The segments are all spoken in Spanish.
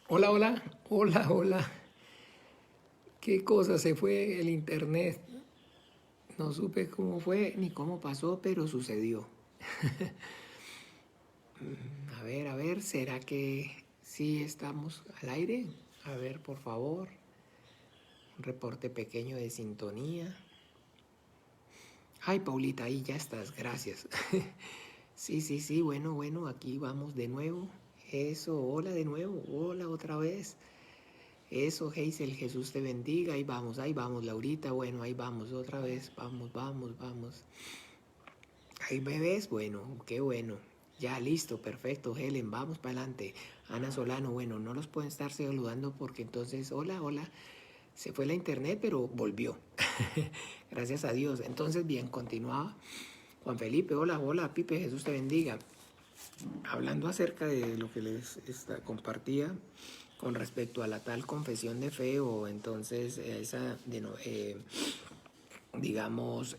Hola, hola, hola, hola. ¿Qué cosa? Se fue el internet. No supe cómo fue ni cómo pasó, pero sucedió. A ver, ¿será que sí estamos al aire? A ver, por favor, un reporte pequeño de sintonía. Ay, Paulita, ahí ya estás, gracias. Sí, sí, sí, bueno, aquí vamos de nuevo. Eso, hola de nuevo, hola otra vez. Eso, Hazel, Jesús te bendiga. Ahí vamos, Laurita. Bueno, ahí vamos otra vez. Vamos, vamos, vamos. Ahí bebés, bueno, qué bueno. Ya, listo, perfecto, Helen, vamos para adelante. Ana Solano, bueno, no los pueden estar saludando porque entonces, hola, hola. Se fue la internet, pero volvió. Gracias a Dios. Entonces, bien, continuaba. Juan Felipe, hola, hola, Pipe, Jesús te bendiga. Hablando acerca de lo que les compartía con respecto a la tal confesión de fe o entonces esa, digamos,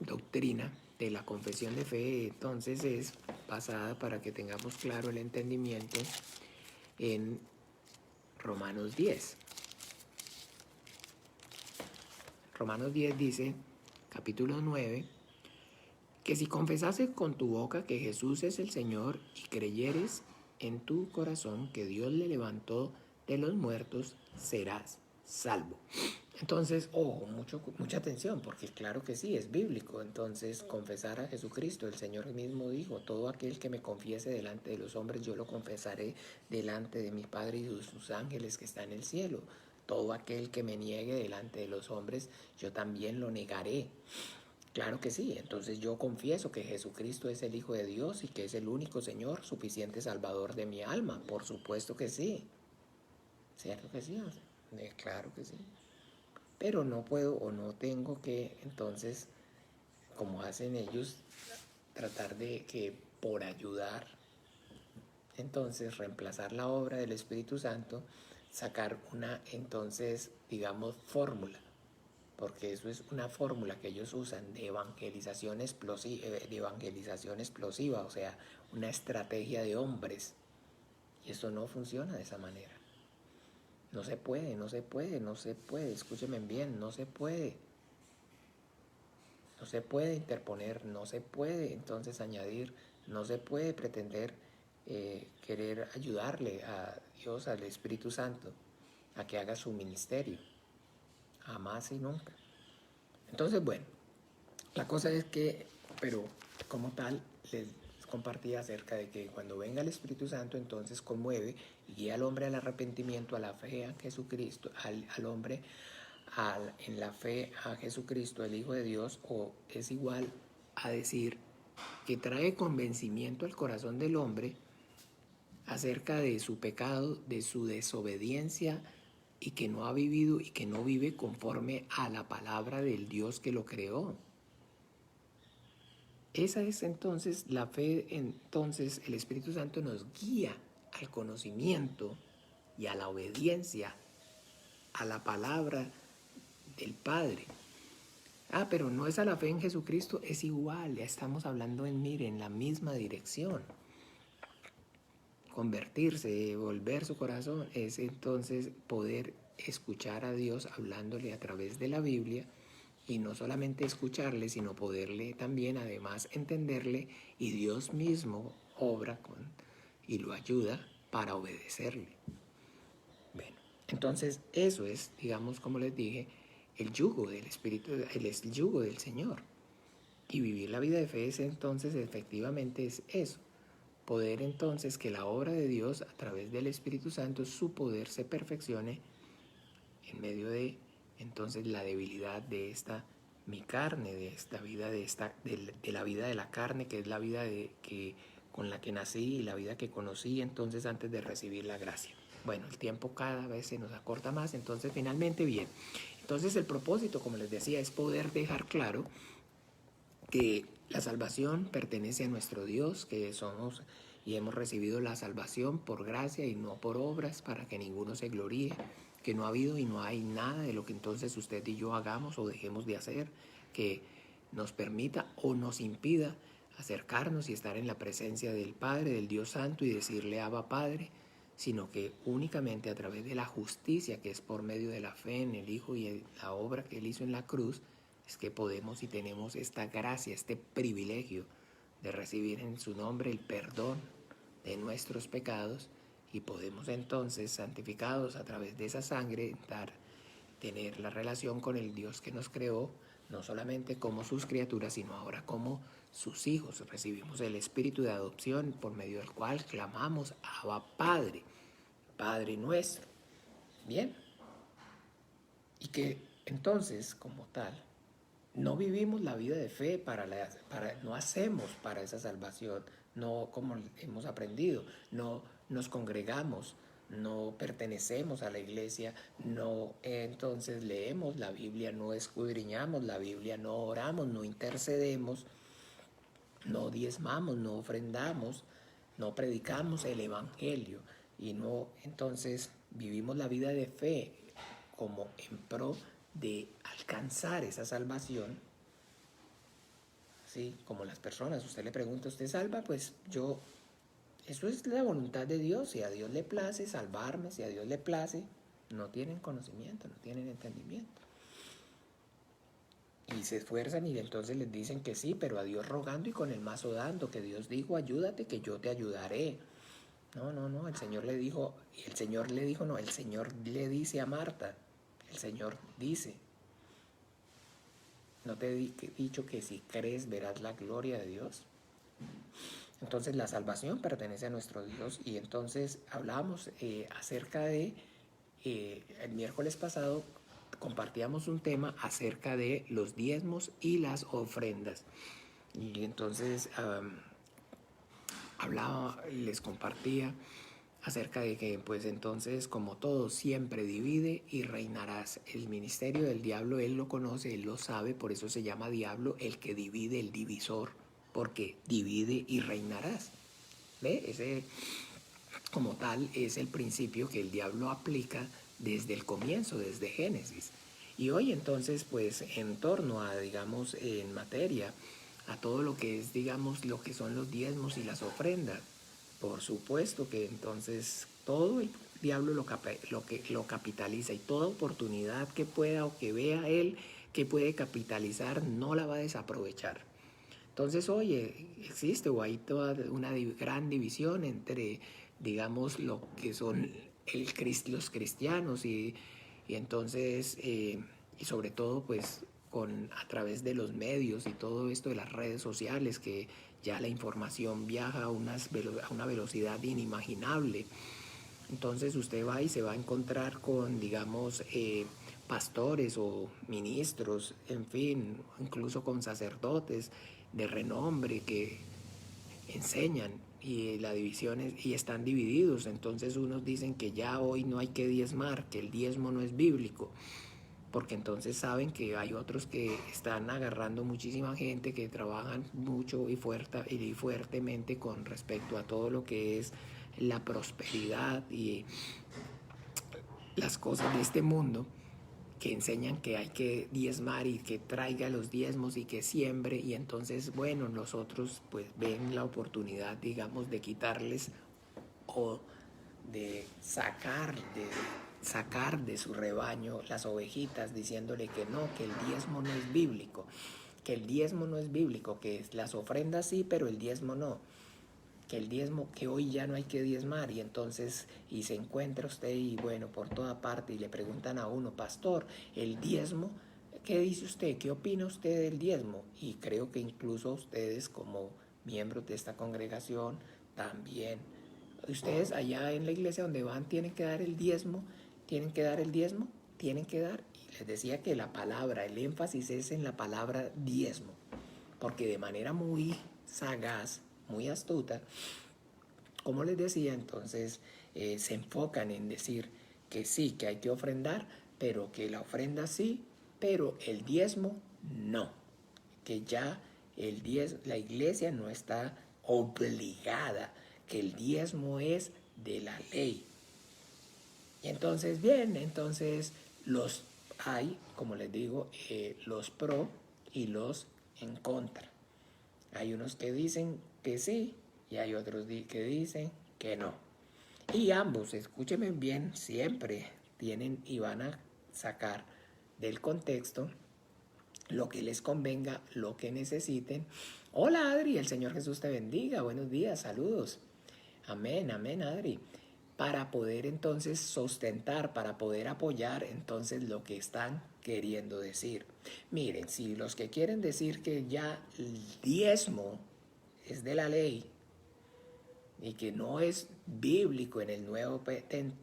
doctrina de la confesión de fe, entonces es basada para que tengamos claro el entendimiento en Romanos 10. Romanos 10 dice, capítulo 9, que si confesases con tu boca que Jesús es el Señor y creyeres en tu corazón que Dios le levantó de los muertos, serás salvo. Entonces, ojo, mucha atención, porque claro que sí, es bíblico. Entonces, confesar a Jesucristo, el Señor mismo dijo, todo aquel que me confiese delante de los hombres, yo lo confesaré delante de mi Padre y de sus ángeles que está en el cielo. Todo aquel que me niegue delante de los hombres, yo también lo negaré. Claro que sí, entonces yo confieso que Jesucristo es el Hijo de Dios y que es el único Señor, suficiente Salvador de mi alma. Por supuesto que sí. ¿Cierto que sí? Claro que sí. Pero no puedo o no tengo que, entonces, como hacen ellos, tratar de que por ayudar, entonces, reemplazar la obra del Espíritu Santo, sacar una, entonces, digamos, fórmula. Porque eso es una fórmula que ellos usan de evangelización explosiva, o sea, una estrategia de hombres. Y eso no funciona de esa manera. No se puede, no se puede, no se puede. Escúchenme bien, no se puede. No se puede interponer, no se puede entonces añadir, no se puede pretender querer ayudarle a Dios, al Espíritu Santo, a que haga su ministerio. Jamás y nunca. Entonces, bueno, la cosa es que, pero como tal, les compartía acerca de que cuando venga el Espíritu Santo, entonces conmueve y guía al hombre al arrepentimiento, a la fe a Jesucristo, al hombre en la fe a Jesucristo, el Hijo de Dios, o es igual a decir que trae convencimiento al corazón del hombre acerca de su pecado, de su desobediencia y que no ha vivido y que no vive conforme a la palabra del Dios que lo creó. Esa es entonces la fe, entonces el Espíritu Santo nos guía al conocimiento y a la obediencia a la palabra del Padre. Ah, pero no es a la fe en Jesucristo, es igual, ya estamos hablando en la misma dirección. Convertirse, volver su corazón, es entonces poder escuchar a Dios hablándole a través de la Biblia y no solamente escucharle, sino poderle también además entenderle y Dios mismo obra y lo ayuda para obedecerle. Bueno, entonces eso es, digamos, como les dije, el yugo del Espíritu, el yugo del Señor. Y vivir la vida de fe es entonces efectivamente es eso. Poder entonces que la obra de Dios a través del Espíritu Santo, su poder se perfeccione en medio de entonces la debilidad de esta mi carne, de esta vida, de la vida de la carne, que es la vida con la que nací y la vida que conocí entonces antes de recibir la gracia. Bueno, el tiempo cada vez se nos acorta más, entonces finalmente bien. Entonces el propósito, como les decía, es poder dejar claro que la salvación pertenece a nuestro Dios, que somos y hemos recibido la salvación por gracia y no por obras, para que ninguno se gloríe, que no ha habido y no hay nada de lo que entonces usted y yo hagamos o dejemos de hacer que nos permita o nos impida acercarnos y estar en la presencia del Padre, del Dios Santo y decirle Abba Padre, sino que únicamente a través de la justicia que es por medio de la fe en el Hijo y la obra que Él hizo en la cruz, es que podemos y tenemos esta gracia, este privilegio de recibir en su nombre el perdón de nuestros pecados, y podemos entonces, santificados a través de esa sangre, tener la relación con el Dios que nos creó, no solamente como sus criaturas, sino ahora como sus hijos. Recibimos el espíritu de adopción por medio del cual clamamos Abba Padre, Padre nuestro. Bien. Y que entonces, como tal, no vivimos la vida de fe no hacemos para esa salvación, no como hemos aprendido, no nos congregamos, no pertenecemos a la iglesia, no entonces leemos la Biblia, no escudriñamos la Biblia, no oramos, no intercedemos, no diezmamos, no ofrendamos, no predicamos el evangelio, y no entonces vivimos la vida de fe como en pro de alcanzar esa salvación. ¿Sí? Como las personas, usted le pregunta, ¿usted salva? Pues eso es la voluntad de Dios. Si a Dios le place salvarme, si a Dios le place, no tienen conocimiento, no tienen entendimiento. Y se esfuerzan y entonces les dicen que sí, pero a Dios rogando y con el mazo dando, que Dios dijo, ayúdate, que yo te ayudaré. No, el Señor le dijo, el Señor le dice a Marta, el Señor dice, ¿no te he dicho que si crees verás la gloria de Dios? Entonces la salvación pertenece a nuestro Dios. Y entonces hablábamos acerca de, el miércoles pasado compartíamos un tema acerca de los diezmos y las ofrendas. Y entonces les compartía acerca de que pues entonces como todo siempre divide y reinarás. El ministerio del diablo él lo conoce, él lo sabe, por eso se llama diablo el que divide, el divisor, porque divide y reinarás. ¿Ve? Ese como tal es el principio que el diablo aplica desde el comienzo, desde Génesis. Y hoy entonces pues en torno a, digamos, en materia a todo lo que es, digamos, lo que son los diezmos y las ofrendas, por supuesto que entonces todo el diablo lo capitaliza, y toda oportunidad que pueda o que vea él que puede capitalizar no la va a desaprovechar. Entonces, oye, existe o hay toda una gran división entre, digamos, lo que son los cristianos y entonces, y sobre todo, pues, a través de los medios y todo esto de las redes sociales, que ya la información viaja a una velocidad inimaginable. Entonces usted va y se va a encontrar con, digamos, pastores o ministros, en fin, incluso con sacerdotes de renombre que enseñan, y la división y están divididos. Entonces unos dicen que ya hoy no hay que diezmar, que el diezmo no es bíblico, porque entonces saben que hay otros que están agarrando muchísima gente que trabajan mucho y fuertemente con respecto a todo lo que es la prosperidad y las cosas de este mundo, que enseñan que hay que diezmar y que traiga los diezmos y que siembre. Y entonces, bueno, nosotros pues ven la oportunidad, digamos, de quitarles o de sacar de su rebaño las ovejitas, diciéndole que no, que el diezmo no es bíblico, que el diezmo no es bíblico, que las ofrendas sí, pero el diezmo no, que el diezmo, que hoy ya no hay que diezmar. Y entonces, y se encuentra usted y bueno, por toda parte, y le preguntan a uno, pastor, el diezmo, ¿qué dice usted? ¿Qué opina usted del diezmo? Y creo que incluso ustedes como miembros de esta congregación también, ustedes allá en la iglesia donde van tienen que dar el diezmo, tienen que dar el diezmo, tienen que dar. Y les decía que la palabra, el énfasis es en la palabra diezmo, porque de manera muy sagaz, muy astuta, como les decía, entonces se enfocan en decir que sí, que hay que ofrendar, pero que la ofrenda sí, pero el diezmo no, que ya la iglesia no está obligada, que el diezmo es de la ley. Y entonces, bien, entonces hay, como les digo, los pro y los en contra. Hay unos que dicen que sí y hay otros que dicen que no. Y ambos, escúchenme bien, siempre tienen y van a sacar del contexto lo que les convenga, lo que necesiten. Hola Adri, el Señor Jesús te bendiga, buenos días, saludos. Amén, amén Adri. Para poder entonces sustentar, para poder apoyar entonces lo que están queriendo decir. Miren, si los que quieren decir que ya el diezmo es de la ley y que no es bíblico en el Nuevo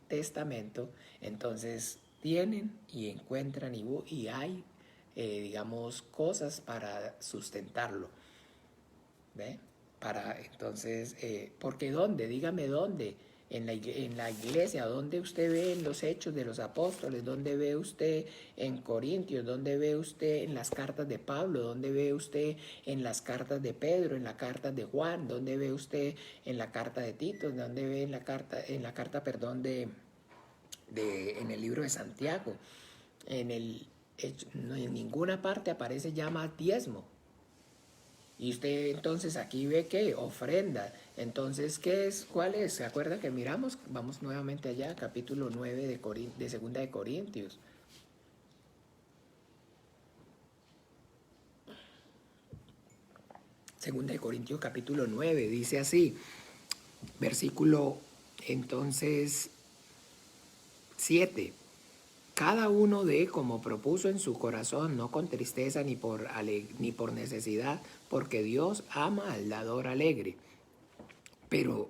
Testamento, entonces tienen y encuentran y hay, digamos, cosas para sustentarlo. ¿Ve? Para entonces, porque ¿dónde? Dígame dónde. En la iglesia, ¿dónde usted ve en los Hechos de los Apóstoles? ¿Dónde ve usted en Corintios? ¿Dónde ve usted en las cartas de Pablo? ¿Dónde ve usted en las cartas de Pedro? ¿En la carta de Juan? ¿Dónde ve usted en la carta de Tito? ¿Dónde ve en la carta, perdón, en el libro de Santiago? No, en ninguna parte aparece ya más diezmo. Y usted entonces aquí ve que ofrenda. Entonces, ¿qué es? ¿Cuál es? ¿Se acuerda que miramos? Vamos nuevamente allá, capítulo 9 de Segunda de Corintios. Segunda de Corintios, capítulo 9, dice así, versículo entonces 7. Cada uno dé como propuso en su corazón, no con tristeza ni por necesidad, porque Dios ama al dador alegre. Pero,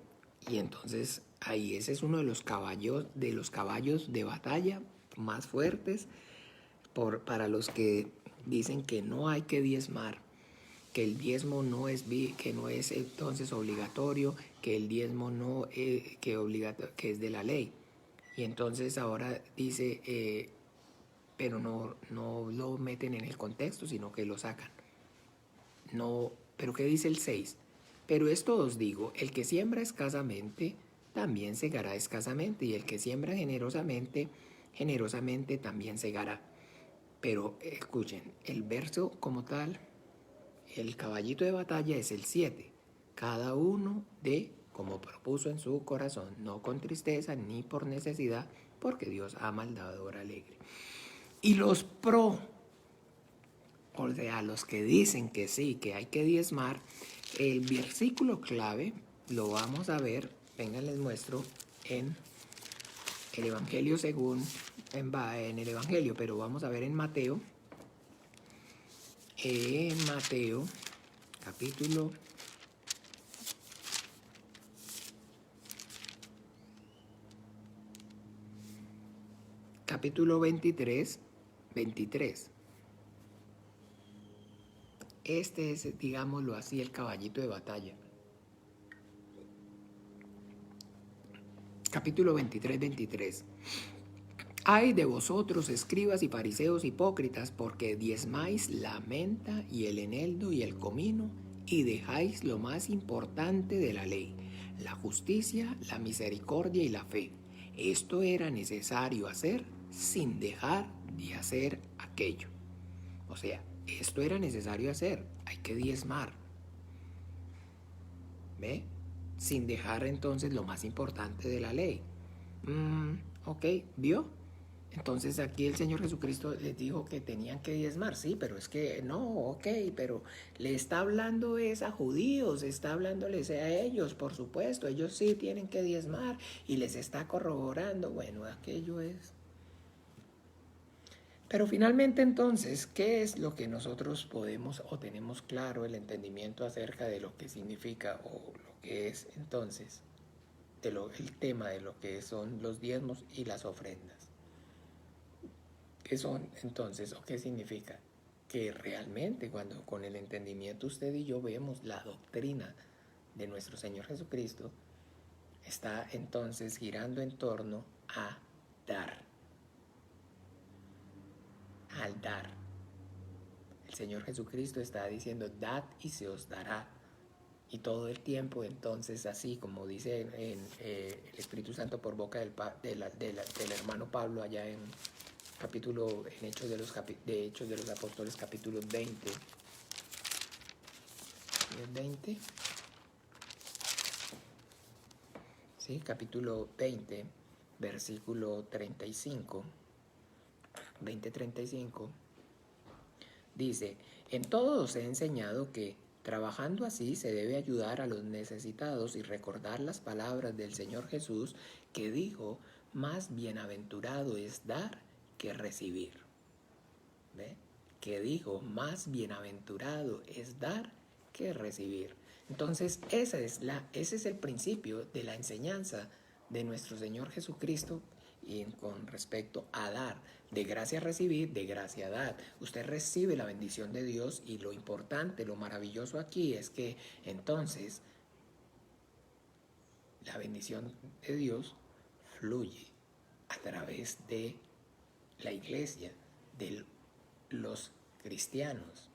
y entonces ahí ese es uno de los caballos de batalla más fuertes para los que dicen que no hay que diezmar, que el diezmo que no es entonces obligatorio, que el diezmo no que es de la ley. Y entonces ahora dice, pero no lo meten en el contexto, sino que lo sacan. No, pero ¿qué dice el 6? Pero esto os digo, el que siembra escasamente, también segará escasamente, y el que siembra generosamente, generosamente también segará. Pero escuchen, el verso como tal, el caballito de batalla es el 7. Cada uno de como propuso en su corazón, no con tristeza ni por necesidad, porque Dios ama al dador alegre. Y los o sea, los que dicen que sí, que hay que diezmar, el versículo clave lo vamos a ver, vengan les muestro, en el Evangelio en el Evangelio, pero vamos a ver en Mateo, capítulo 23. Este es, digámoslo así, el caballito de batalla. Capítulo 23. Ay de vosotros, escribas y fariseos hipócritas, porque diezmáis la menta y el eneldo y el comino, y dejáis lo más importante de la ley, la justicia, la misericordia y la fe. Esto era necesario hacer sin dejar de hacer aquello. O sea, esto era necesario hacer, hay que diezmar. ¿Ve? Sin dejar entonces lo más importante de la ley. Ok, ¿vio? Entonces aquí el Señor Jesucristo les dijo que tenían que diezmar, sí, pero es que no, ok, pero le está hablando es a judíos, está hablándoles a ellos, por supuesto, ellos sí tienen que diezmar y les está corroborando, bueno, aquello es. Pero finalmente entonces, ¿qué es lo que nosotros podemos o tenemos claro el entendimiento acerca de lo que significa o lo que es entonces el tema de lo que son los diezmos y las ofrendas? ¿Qué son entonces o qué significa? Que realmente cuando con el entendimiento usted y yo vemos la doctrina de nuestro Señor Jesucristo, está entonces girando en torno a dar. Al dar. El Señor Jesucristo está diciendo, dad y se os dará. Y todo el tiempo entonces así, como dice el Espíritu Santo por boca del hermano Pablo allá en Hechos de los Apóstoles, capítulo 20. ¿sí? Capítulo 20, versículo 35, 20-35, dice: en todo os he enseñado que, trabajando así, se debe ayudar a los necesitados y recordar las palabras del Señor Jesús, que dijo: más bienaventurado es dar que recibir. ¿Ve? Que dijo: más bienaventurado es dar que recibir. Entonces, ese es el principio de la enseñanza de nuestro Señor Jesucristo, y con respecto a dar, de gracia recibir, de gracia dar. Usted recibe la bendición de Dios, y lo importante, lo maravilloso aquí es que entonces la bendición de Dios fluye a través de la iglesia, de los cristianos.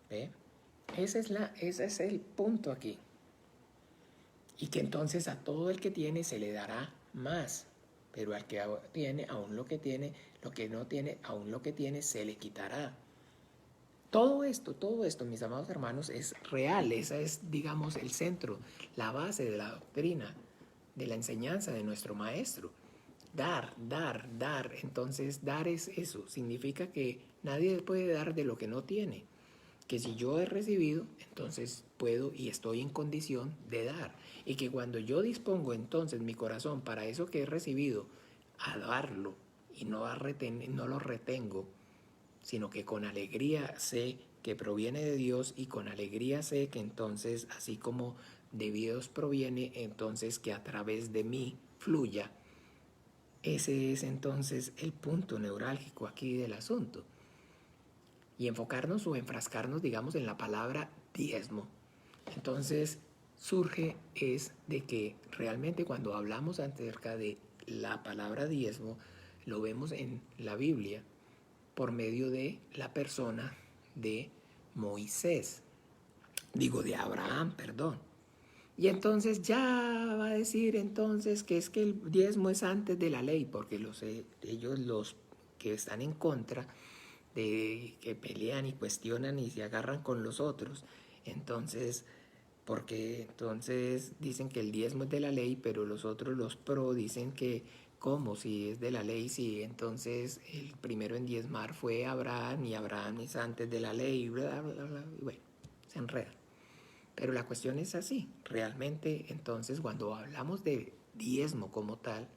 ¿Ve? Ese es el punto aquí. Y que entonces a todo el que tiene se le dará más, pero al que tiene, aún lo que tiene, lo que no tiene, aún lo que tiene se le quitará. Todo esto, mis amados hermanos, es real. Esa es, digamos, el centro, la base de la doctrina, de la enseñanza de nuestro Maestro. Dar, dar, dar. Entonces, dar es eso. Significa que nadie puede dar de lo que no tiene. Que si yo he recibido, entonces puedo y estoy en condición de dar. Y que cuando yo dispongo entonces mi corazón para eso que he recibido, a darlo y no lo retengo, sino que con alegría sé que proviene de Dios, y con alegría sé que entonces, así como de Dios proviene, entonces que a través de mí fluya. Ese es entonces el punto neurálgico aquí del asunto. Y enfocarnos o enfrascarnos, digamos, en la palabra diezmo. Entonces surge es de que realmente cuando hablamos acerca de la palabra diezmo, lo vemos en la Biblia por medio de la persona de Moisés. Digo, de Abraham, perdón. Y entonces ya va a decir entonces que es que el diezmo es antes de la ley, porque ellos, los que están en contra, de que pelean y cuestionan y se agarran con los otros, entonces, porque entonces dicen que el diezmo es de la ley, pero los otros, los pro, dicen que ¿cómo? Si es de la ley, si entonces el primero en diezmar fue Abraham, y Abraham es antes de la ley, bla, bla, bla, y bueno, se enredan. Pero la cuestión es así, realmente. Entonces, cuando hablamos de diezmo como tal,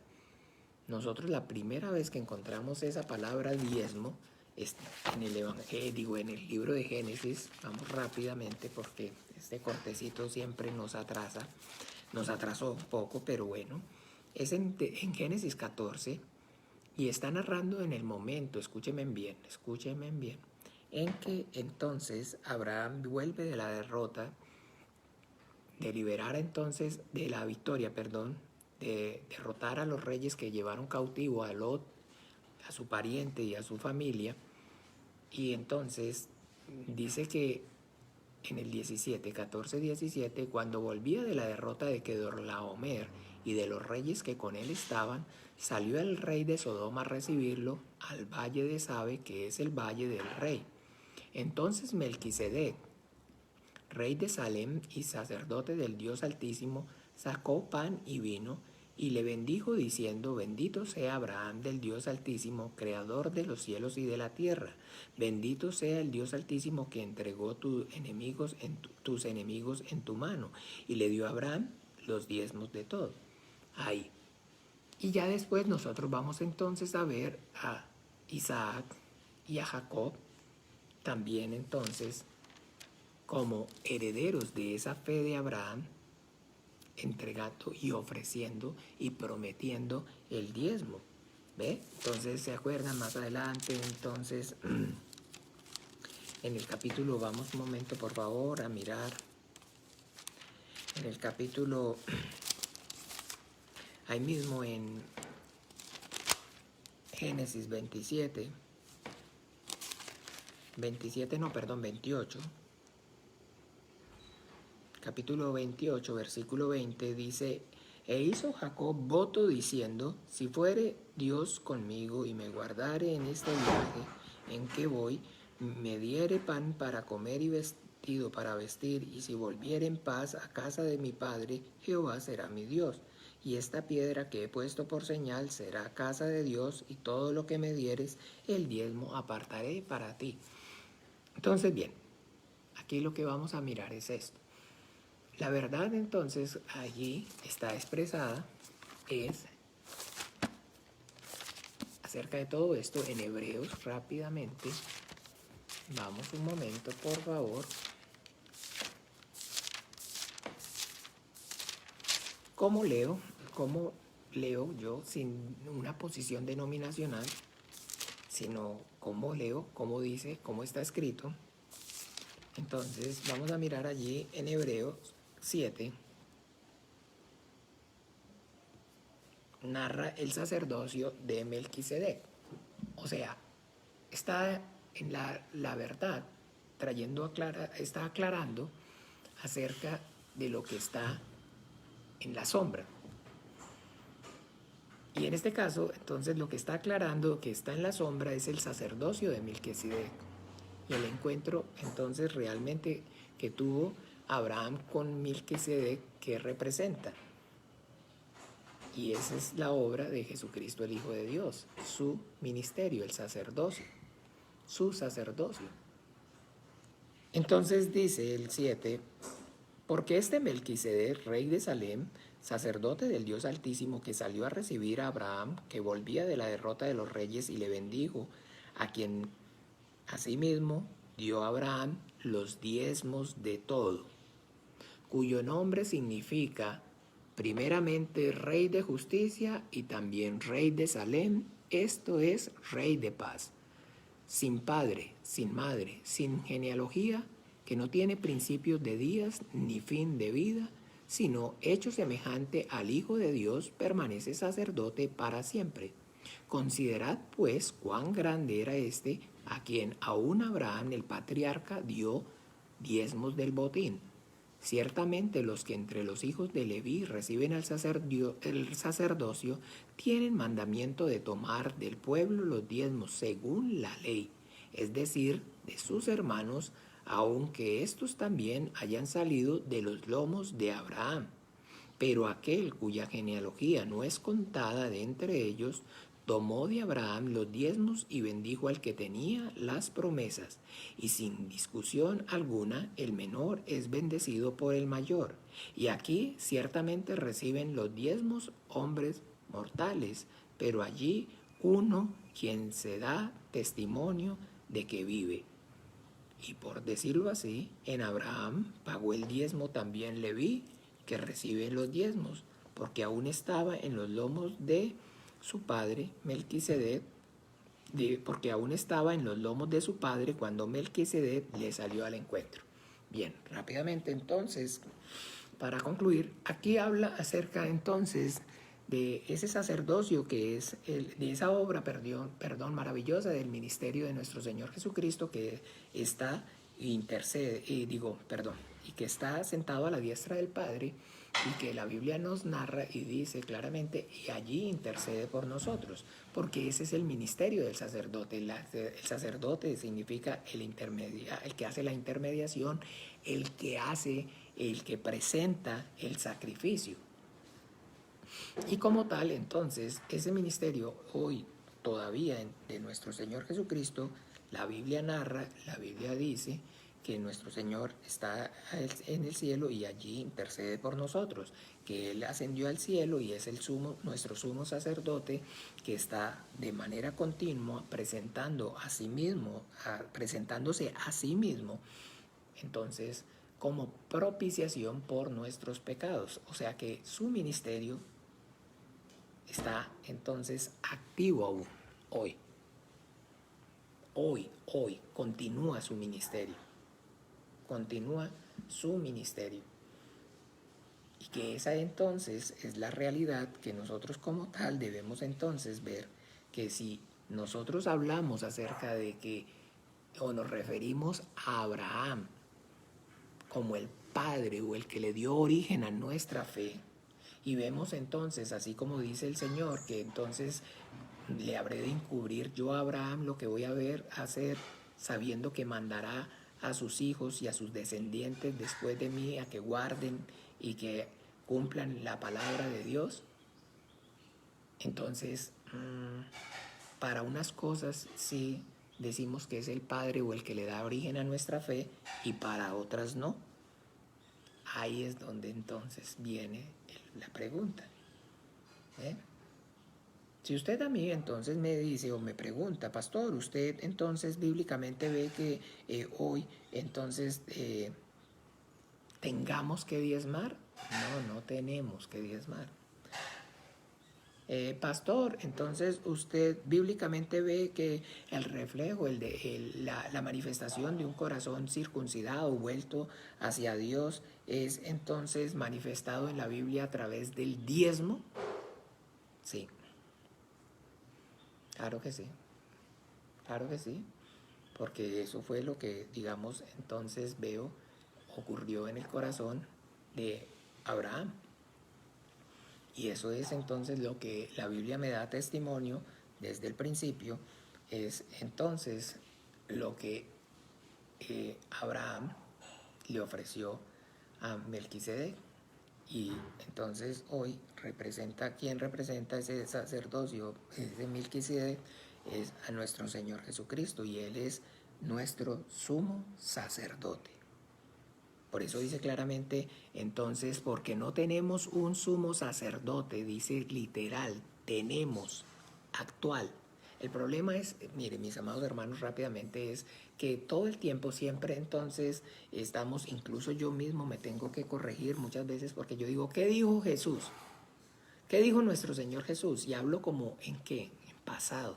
nosotros la primera vez que encontramos esa palabra diezmo es en en el libro de Génesis. Vamos rápidamente porque este cortecito siempre nos atrasó un poco, pero bueno, es en Génesis 14, y está narrando en el momento, escúchenme bien, en que entonces Abraham vuelve de la derrota, de liberar entonces, de la victoria, perdón, de derrotar a los reyes que llevaron cautivo a Lot, a su pariente y a su familia. Y entonces dice que en el 14-17, cuando volvía de la derrota de Kedorlaomer y de los reyes que con él estaban, salió el rey de Sodoma a recibirlo al valle de Sabe, que es el valle del rey. Entonces Melquisedec, rey de Salem y sacerdote del Dios Altísimo, sacó pan y vino y le bendijo diciendo: bendito sea Abraham del Dios Altísimo, creador de los cielos y de la tierra. Bendito sea el Dios Altísimo que entregó tus enemigos en tu mano. Y le dio a Abraham los diezmos de todo. Ahí. Y ya después nosotros vamos entonces a ver a Isaac y a Jacob también entonces como herederos de esa fe de Abraham, entregando y ofreciendo y prometiendo el diezmo. ¿Ve? Entonces se acuerdan más adelante, entonces en el capítulo, vamos un momento por favor a mirar, en el capítulo, ahí mismo en Génesis 28, capítulo 28, versículo 20, dice: e hizo Jacob voto diciendo: si fuere Dios conmigo y me guardare en este viaje en que voy, me diere pan para comer y vestido para vestir, y si volviere en paz a casa de mi padre, Jehová será mi Dios. Y esta piedra que he puesto por señal será casa de Dios, y todo lo que me dieres, el diezmo apartaré para ti. Entonces, bien, aquí lo que vamos a mirar es esto. La verdad, entonces, allí está expresada, es acerca de todo esto en Hebreos rápidamente. Vamos un momento, por favor. ¿Cómo leo? ¿Cómo leo yo sin una posición denominacional? Sino cómo leo, cómo dice, cómo está escrito. Entonces vamos a mirar allí en Hebreos 7. Narra el sacerdocio de Melquisedec. O sea, está en la verdad, está aclarando acerca de lo que está en la sombra. Y en este caso, entonces, lo que está aclarando que está en la sombra es el sacerdocio de Melquisedec. Y el encuentro, entonces, realmente que tuvo Abraham con Melquisedec, que representa. Y esa es la obra de Jesucristo, el Hijo de Dios, su ministerio, el sacerdocio, su sacerdocio. Entonces dice el 7, porque este Melquisedec, rey de Salem, sacerdote del Dios Altísimo, que salió a recibir a Abraham, que volvía de la derrota de los reyes, y le bendijo, a quien asimismo dio a Abraham los diezmos de todo, cuyo nombre significa primeramente Rey de Justicia y también Rey de Salem, esto es Rey de Paz, sin padre, sin madre, sin genealogía, que no tiene principios de días ni fin de vida, sino hecho semejante al Hijo de Dios, permanece sacerdote para siempre. Considerad pues cuán grande era este, a quien aún Abraham el patriarca dio diezmos del botín. Ciertamente los que entre los hijos de Leví reciben el sacerdocio tienen mandamiento de tomar del pueblo los diezmos según la ley, es decir, de sus hermanos, aunque estos también hayan salido de los lomos de Abraham. Pero aquel cuya genealogía no es contada de entre ellos, tomó de Abraham los diezmos y bendijo al que tenía las promesas. Y sin discusión alguna, el menor es bendecido por el mayor. Y aquí ciertamente reciben los diezmos hombres mortales, pero allí uno quien se da testimonio de que vive. Y por decirlo así, en Abraham pagó el diezmo también Leví, que recibe los diezmos, porque aún estaba en los lomos de su padre Melquisedec, porque aún estaba en los lomos de su padre cuando Melquisedec le salió al encuentro. Bien, rápidamente entonces, para concluir, aquí habla acerca entonces de ese sacerdocio que es de esa obra, maravillosa del ministerio de nuestro Señor Jesucristo, que está y que está sentado a la diestra del Padre, y que la Biblia nos narra y dice claramente, y allí intercede por nosotros, porque ese es el ministerio del sacerdote. El sacerdote significa el que hace la intermediación, el que presenta el sacrificio. Y como tal, entonces, ese ministerio hoy todavía de nuestro Señor Jesucristo, la Biblia narra, la Biblia dice que nuestro Señor está en el cielo y allí intercede por nosotros, que Él ascendió al cielo y es nuestro sumo sacerdote, que está de manera continua presentándose a sí mismo, entonces, como propiciación por nuestros pecados. O sea que su ministerio está entonces activo aún hoy. Hoy continúa su ministerio. Continúa su ministerio. Y que esa entonces es la realidad que nosotros como tal debemos entonces ver, que si nosotros hablamos acerca de que, o nos referimos a Abraham como el padre o el que le dio origen a nuestra fe, y vemos entonces, así como dice el Señor, que entonces le habré de encubrir yo a Abraham lo que voy a hacer, sabiendo que mandará a sus hijos y a sus descendientes después de mí a que guarden y que cumplan la palabra de Dios. Entonces, para unas cosas sí decimos que es el Padre o el que le da origen a nuestra fe, y para otras no. Ahí es donde entonces viene la pregunta. Si usted a mí entonces me dice o me pregunta, pastor, ¿usted entonces bíblicamente ve que hoy entonces tengamos que diezmar? No tenemos que diezmar. Pastor, entonces usted bíblicamente ve que el reflejo, la manifestación de un corazón circuncidado, vuelto hacia Dios, es entonces manifestado en la Biblia a través del diezmo. Sí, claro que sí, claro que sí, porque eso fue lo que, digamos, entonces veo ocurrió en el corazón de Abraham. Y eso es entonces lo que la Biblia me da testimonio desde el principio, es entonces lo que Abraham le ofreció a Melquisedec. Y entonces hoy representa, ¿quién representa ese sacerdocio? Ese Melquisedec es a nuestro Señor Jesucristo, y Él es nuestro sumo sacerdote. Por eso dice claramente, entonces, porque no tenemos un sumo sacerdote, dice literal, tenemos, actual. El problema es, miren, mis amados hermanos, rápidamente, es que todo el tiempo siempre entonces estamos, incluso yo mismo me tengo que corregir muchas veces, porque yo digo, ¿qué dijo Jesús? ¿Qué dijo nuestro Señor Jesús? Y hablo como, ¿en qué? En pasado.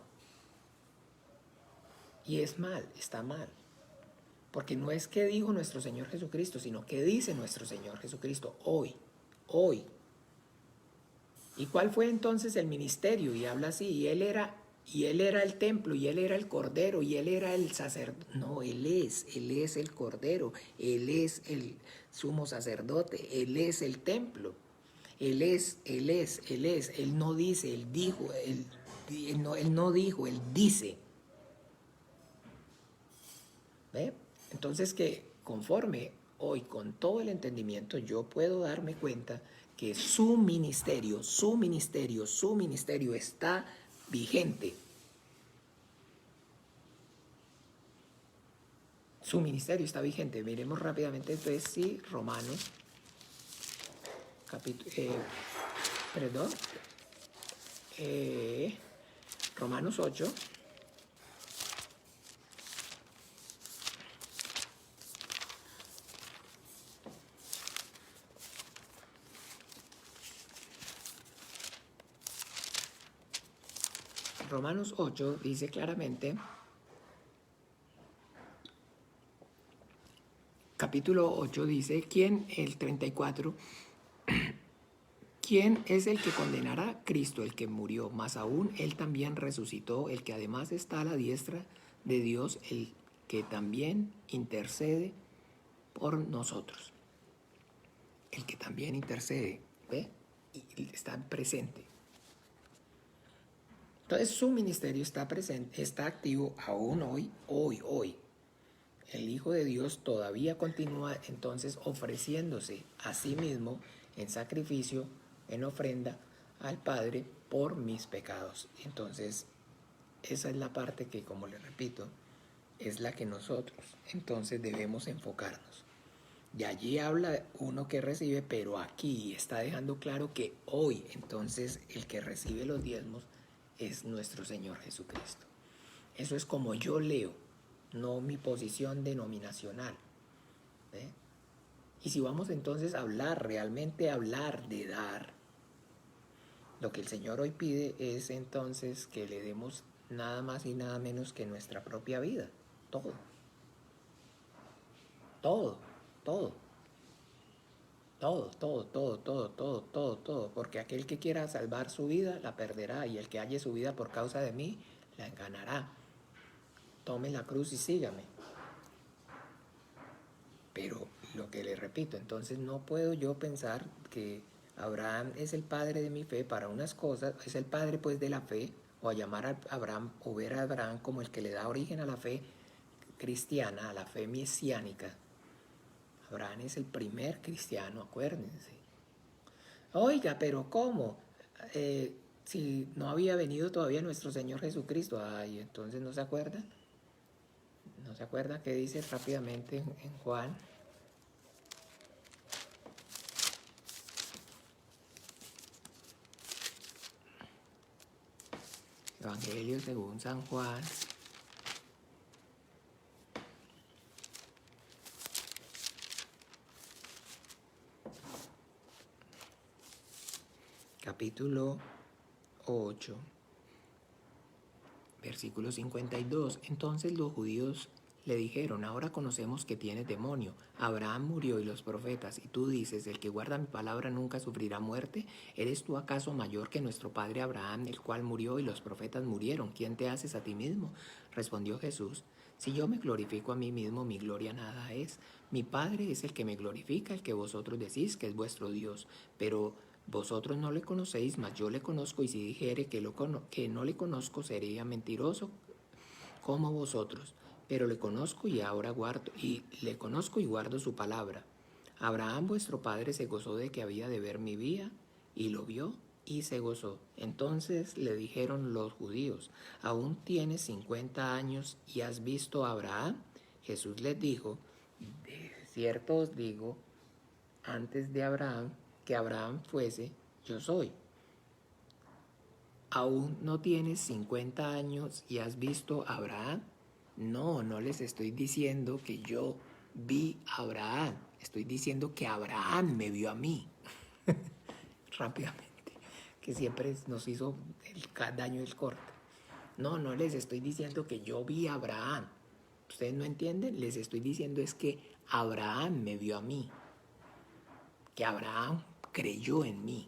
Y es mal, está mal. Porque no es que dijo nuestro Señor Jesucristo, sino que dice nuestro Señor Jesucristo hoy, hoy. ¿Y cuál fue entonces el ministerio? Y habla así, y él era el templo, y Él era el Cordero, y Él era el sacerdote. No, Él es el Cordero, Él es el sumo sacerdote, Él es el templo. Él es. Él no dice, Él dijo, él no dijo, Él dice. ¿Ve? Entonces que conforme hoy con todo el entendimiento yo puedo darme cuenta que su ministerio está vigente. Su ministerio está vigente. Miremos rápidamente entonces sí, Romanos, Romanos 8. Romanos 8 dice claramente, capítulo 8 dice, el 34, ¿quién es el que condenará? Cristo, el que murió, más aún Él también resucitó, el que además está a la diestra de Dios, el que también intercede por nosotros. El que también intercede, ¿ve? Y está presente. Entonces su ministerio está presente, está activo aún hoy. El Hijo de Dios todavía continúa entonces ofreciéndose a sí mismo en sacrificio, en ofrenda al Padre por mis pecados. Entonces, esa es la parte que, como le repito, es la que nosotros entonces debemos enfocarnos. De allí habla uno que recibe, pero aquí está dejando claro que hoy entonces el que recibe los diezmos es nuestro Señor Jesucristo. Eso es como yo leo, no mi posición denominacional. ¿Ve? Y si vamos entonces a hablar, realmente hablar de dar, lo que el Señor hoy pide es entonces que le demos nada más y nada menos que nuestra propia vida. Todo. Todo. Todo. Todo, todo, todo, todo, todo, todo, todo. Porque aquel que quiera salvar su vida, la perderá. Y el que halle su vida por causa de mí, la ganará. Tome la cruz y sígame. Pero lo que le repito, entonces no puedo yo pensar que Abraham es el padre de mi fe para unas cosas, es el padre pues de la fe, o a llamar a Abraham, o ver a Abraham como el que le da origen a la fe, cristiana, a la fe mesiánica. Abraham es el primer cristiano, acuérdense. Oiga, pero ¿cómo? Si no había venido todavía nuestro Señor Jesucristo. Ay, entonces ¿no se acuerda? ¿No se acuerda qué dice rápidamente en Juan? Evangelio según San Juan. Capítulo 8, versículo 52. Entonces los judíos le dijeron: ahora conocemos que tienes demonio. Abraham murió y los profetas, y tú dices: el que guarda mi palabra nunca sufrirá muerte. ¿Eres tú acaso mayor que nuestro padre Abraham, el cual murió y los profetas murieron? ¿Quién te haces a ti mismo? Respondió Jesús: si yo me glorifico a mí mismo, mi gloria nada es. Mi Padre es el que me glorifica, el que vosotros decís que es vuestro Dios. Pero vosotros no le conocéis, mas yo le conozco, y si dijere que no le conozco, sería mentiroso como vosotros. Pero le conozco y guardo su palabra. Abraham vuestro padre se gozó de que había de ver mi día, y lo vio y se gozó. Entonces le dijeron los judíos: ¿aún tienes 50 años y has visto a Abraham? Jesús les dijo: de cierto os digo, antes de Abraham, que Abraham fuese, yo soy. ¿Aún no tienes 50 años y has visto a Abraham? No, no les estoy diciendo que yo vi a Abraham. Estoy diciendo que Abraham me vio a mí. Rápidamente. Que siempre nos hizo el daño el corte. No, no les estoy diciendo que yo vi a Abraham. ¿Ustedes no entienden? Les estoy diciendo es que Abraham me vio a mí. Que Abraham creyó en mí.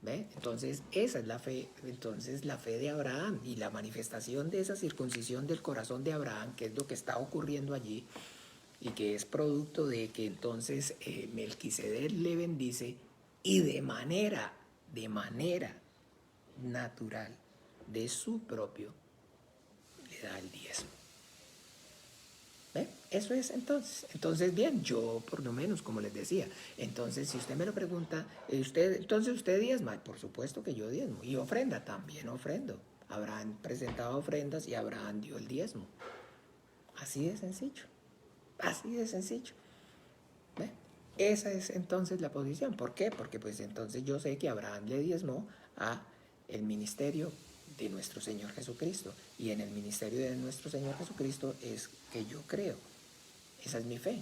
¿Ve? Entonces esa es la fe. Entonces la fe de Abraham y la manifestación de esa circuncisión del corazón de Abraham, que es lo que está ocurriendo allí, y que es producto de que entonces Melquisedec le bendice, y de manera natural, de su propio, le da el diezmo. ¿Ve? Eso es entonces bien, yo por lo menos, como les decía, entonces si usted me lo pregunta, entonces usted diezma. Por supuesto que yo diezmo, y ofrenda, también ofrendo. Abraham presentaba ofrendas y Abraham dio el diezmo. Así de sencillo, así de sencillo. ¿Ve? Esa es entonces la posición. ¿Por qué? Porque pues entonces yo sé que Abraham le diezmó a el ministerio de nuestro Señor Jesucristo, y en el ministerio de nuestro Señor Jesucristo es que yo creo. Esa es mi fe,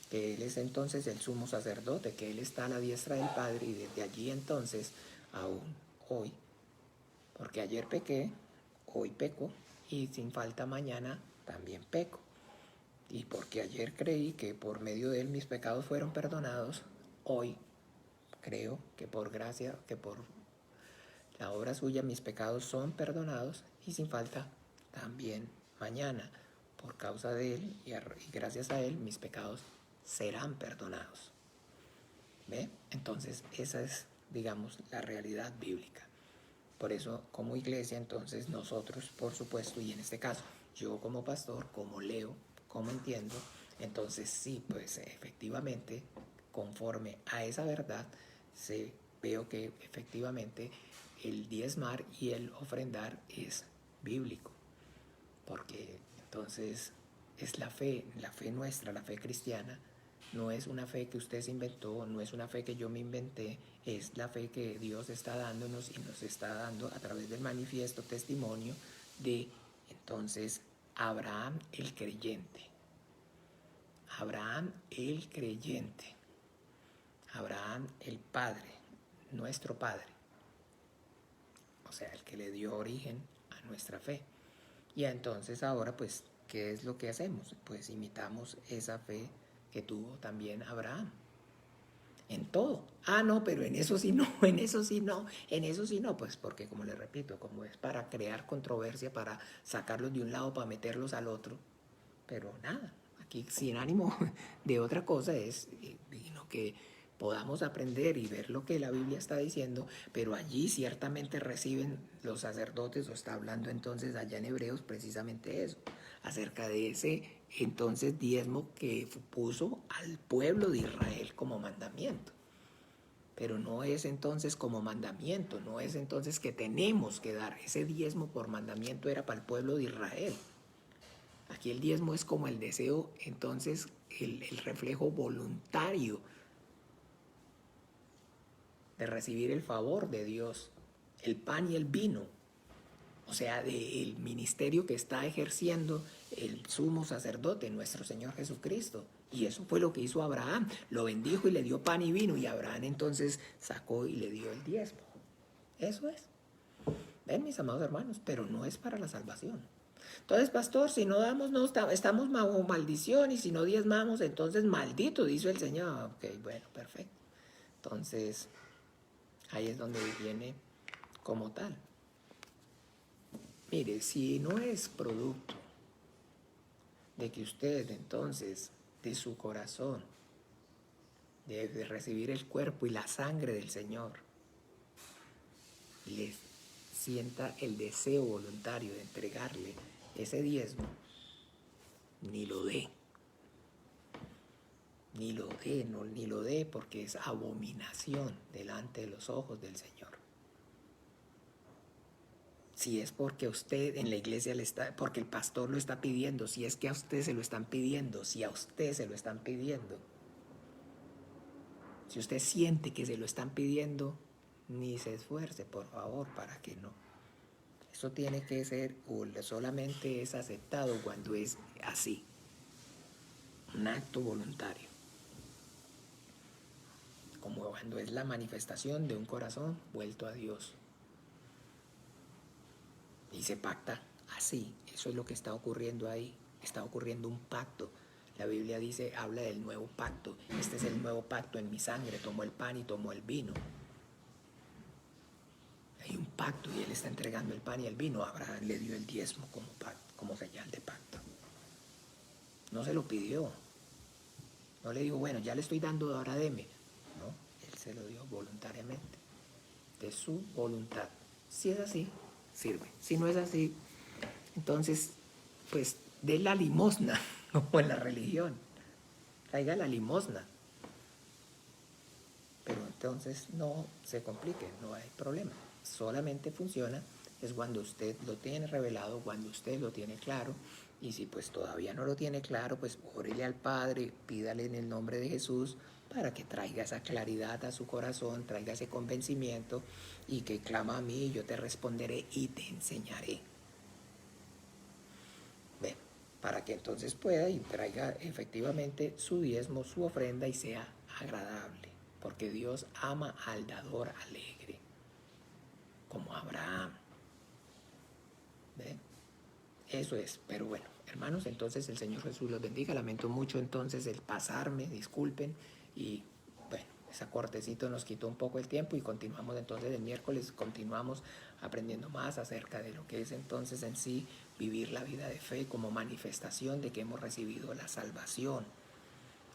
que Él es entonces el sumo sacerdote, que Él está a la diestra del Padre, y desde allí entonces, aún hoy, porque ayer pequé, hoy peco, y sin falta mañana también peco. Y porque ayer creí que por medio de Él mis pecados fueron perdonados, hoy creo que por gracia, que por la obra suya mis pecados son perdonados, y sin falta también mañana, por causa de Él y gracias a Él, mis pecados serán perdonados. ¿Ve? Entonces esa es, digamos, la realidad bíblica. Por eso, como iglesia, entonces nosotros, por supuesto, y en este caso, yo como pastor, como leo, como entiendo, entonces sí, pues efectivamente, conforme a esa verdad, veo que efectivamente el diezmar y el ofrendar es bíblico, porque entonces es la fe nuestra, la fe cristiana. No es una fe que usted se inventó, no es una fe que yo me inventé, es la fe que Dios está dándonos, y nos está dando a través del manifiesto testimonio de entonces Abraham el creyente. Abraham el creyente. Abraham el Padre, nuestro Padre. O sea, el que le dio origen a nuestra fe. Y entonces ahora, pues, ¿qué es lo que hacemos? Pues imitamos esa fe que tuvo también Abraham. En todo. Ah, no, pero en eso sí no, en eso sí no, en eso sí no. Pues porque, como les repito, como es para crear controversia, para sacarlos de un lado, para meterlos al otro. Pero nada, aquí sin ánimo de otra cosa es, sino que podamos aprender y ver lo que la Biblia está diciendo, pero allí ciertamente reciben los sacerdotes, o está hablando entonces allá en Hebreos precisamente eso, acerca de ese entonces diezmo que puso al pueblo de Israel como mandamiento. Pero no es entonces como mandamiento, no es entonces que tenemos que dar. Ese diezmo por mandamiento era para el pueblo de Israel. Aquí el diezmo es como el deseo, entonces el reflejo voluntario de recibir el favor de Dios, el pan y el vino, o sea, del ministerio que está ejerciendo el sumo sacerdote, nuestro Señor Jesucristo. Y eso fue lo que hizo Abraham, lo bendijo y le dio pan y vino, y Abraham entonces sacó y le dio el diezmo. Eso es. Ven, mis amados hermanos, pero no es para la salvación. Entonces, pastor, si no damos, no estamos bajo maldición, y si no diezmamos, entonces maldito, dice el Señor. Ok, bueno, perfecto. Entonces, ahí es donde viene como tal. Mire, si no es producto de que usted entonces, de su corazón, de recibir el cuerpo y la sangre del Señor, le sienta el deseo voluntario de entregarle ese diezmo, ni lo dé. Ni lo dé porque es abominación delante de los ojos del Señor. Si es porque usted en la iglesia porque el pastor lo está pidiendo, si es que a usted se lo están pidiendo, si a usted se lo están pidiendo, si usted siente que se lo están pidiendo, ni se esfuerce, por favor, para que no. Eso tiene que ser, solamente es aceptado cuando es así, un acto voluntario, como cuando es la manifestación de un corazón vuelto a Dios. Y se pacta así. Eso es lo que está ocurriendo ahí. Está ocurriendo un pacto. La Biblia dice, habla del nuevo pacto. Este es el nuevo pacto en mi sangre. Tomó el pan y tomó el vino. Hay un pacto y él está entregando el pan y el vino. Abraham le dio el diezmo como señal de pacto. No se lo pidió. No le dijo, bueno, ya le estoy dando, ahora deme. No, él se lo dio voluntariamente. De su voluntad. Si es así, sirve. Si no es así, entonces, pues, dé la limosna, como en la religión. Traiga la limosna. Pero entonces no se complique, no hay problema. Solamente funciona es cuando usted lo tiene revelado, cuando usted lo tiene claro. Y si pues todavía no lo tiene claro, pues órele al Padre, pídale en el nombre de Jesús para que traiga esa claridad a su corazón, traiga ese convencimiento, y que clama a mí, yo te responderé y te enseñaré. Ven, para que entonces pueda y traiga efectivamente su diezmo, su ofrenda, y sea agradable, porque Dios ama al dador alegre, como Abraham. ¿Ven? Eso es, pero bueno, hermanos, entonces el Señor Jesús los bendiga. Lamento mucho entonces el pasarme, disculpen, y bueno, esa cortecito nos quitó un poco el tiempo, y continuamos entonces el miércoles, continuamos aprendiendo más acerca de lo que es entonces en sí vivir la vida de fe como manifestación de que hemos recibido la salvación.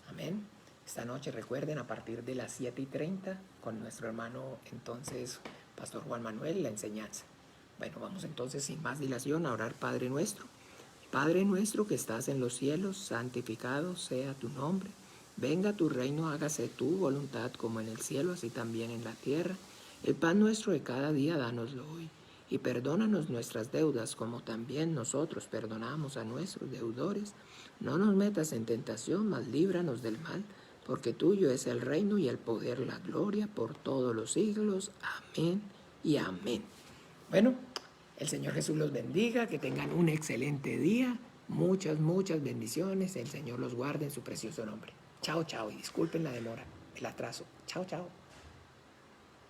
Amén. Esta noche recuerden, a partir de las 7:30 con nuestro hermano entonces Pastor Juan Manuel, la enseñanza. Bueno, vamos entonces sin más dilación a orar. Padre nuestro. Padre nuestro que estás en los cielos, santificado sea tu nombre. Venga tu reino, hágase tu voluntad como en el cielo, así también en la tierra. El pan nuestro de cada día, dánoslo hoy. Y perdónanos nuestras deudas, como también nosotros perdonamos a nuestros deudores. No nos metas en tentación, mas líbranos del mal, porque tuyo es el reino y el poder, la gloria, por todos los siglos. Amén y amén. Bueno, el Señor Jesús los bendiga, que tengan un excelente día, muchas bendiciones, el Señor los guarde en su precioso nombre. Chao, chao, y disculpen la demora, el atraso. Chao, chao.